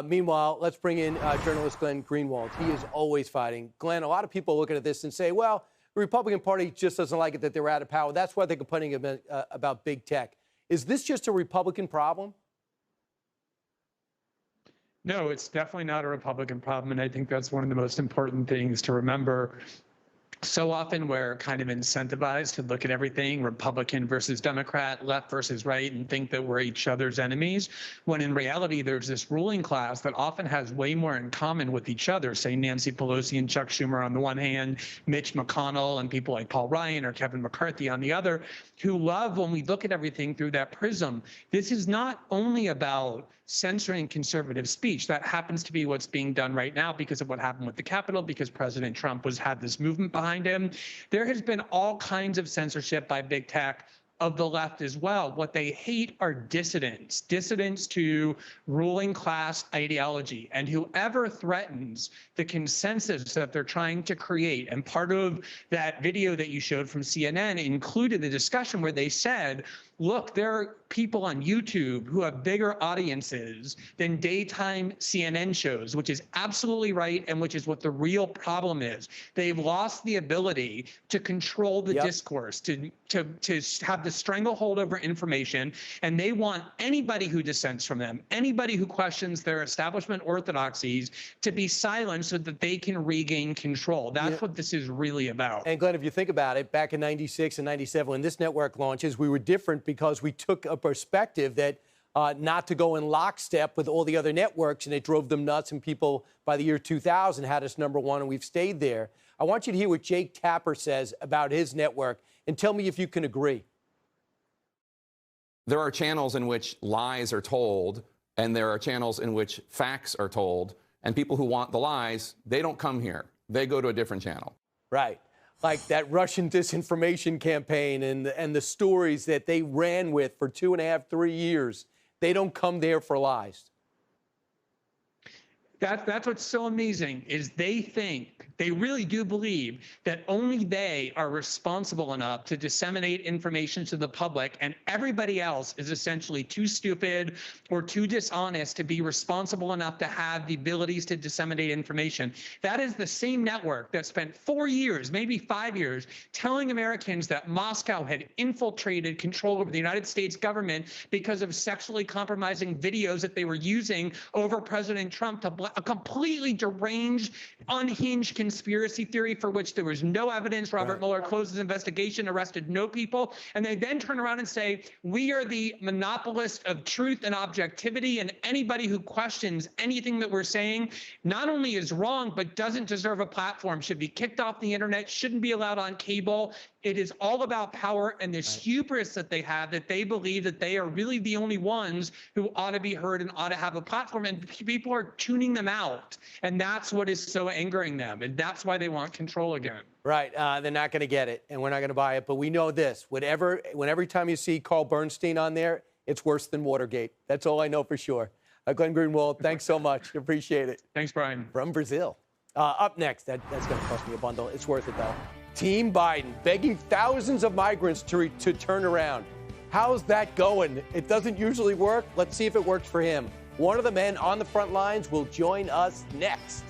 Meanwhile, let's bring in journalist Glenn Greenwald. He is always fighting. Glenn, a lot of people looking at this and say, well, the Republican Party just doesn't like it that they're out of power. That's why they're complaining about big tech. Is this just a Republican problem? No, it's definitely not a Republican problem. And I think that's one of the most important things to remember. So often we're kind of incentivized to look at everything Republican versus Democrat, left versus right, and think that we're each other's enemies, when in reality there's this ruling class that often has way more in common with each other, say Nancy Pelosi and Chuck Schumer on the one hand, Mitch McConnell and people like Paul Ryan or Kevin McCarthy on the other, who love when we look at everything through that prism. This is not only about censoring conservative speech. That happens to be what's being done right now because of what happened with the Capitol, because President Trump had this movement behind him. There has been all kinds of censorship by big tech of the left as well. What they hate are dissidents to ruling class ideology, and whoever threatens the consensus that they're trying to create. And part of that video that you showed from CNN included a discussion where they said, look, there are people on YouTube who have bigger audiences than daytime CNN shows, which is absolutely right, and which is what the real problem is. They've lost the ability to control the discourse, to have the stranglehold over information, and they want anybody who dissents from them, anybody who questions their establishment orthodoxies, to be silenced so that they can regain control. That's what this is really about. And Glenn, if you think about it, back in 96 and 97, when this network launches, we were different because we took a perspective that not to go in lockstep with all the other networks, and it drove them nuts, and people by the year 2000 had us #1, and we've stayed there. I want you to hear what Jake Tapper says about his network, and tell me if you can agree. There are channels in which lies are told, and there are channels in which facts are told, and people who want the lies, they don't come here. They go to a different channel. Right. Like that Russian disinformation campaign and the stories that they ran with for 2.5, 3 years. They don't come there for lies. That's what's so amazing, is they really do believe that only they are responsible enough to disseminate information to the public, and everybody else is essentially too stupid or too dishonest to be responsible enough to have the abilities to disseminate information. That is the same network that spent 4 years, maybe 5 years, telling Americans that Moscow had infiltrated control over the United States government because of sexually compromising videos that they were using over President Trump to a completely deranged, unhinged conspiracy theory for which there was no evidence. Robert Mueller closed his investigation, arrested no people, and they then turn around and say, we are the monopolist of truth and objectivity, and anybody who questions anything that we're saying not only is wrong, but doesn't deserve a platform, should be kicked off the internet, shouldn't be allowed on cable. It is all about power and this hubris that they have, that they believe that they are really the only ones who ought to be heard and ought to have a platform, and people are tuning them out. And that's what is so angering them, and that's why they want control again. Right. They're not going to get it, and we're not going to buy it. But we know this. When every time you see Carl Bernstein on there, it's worse than Watergate. That's all I know for sure. Glenn Greenwald, thanks so much. Appreciate it. Thanks, Brian. From Brazil. Up next, that's going to cost me a bundle. It's worth it, though. Team Biden begging thousands of migrants to turn around. How's that going? It doesn't usually work. Let's see if it works for him. One of the men on the front lines will join us next.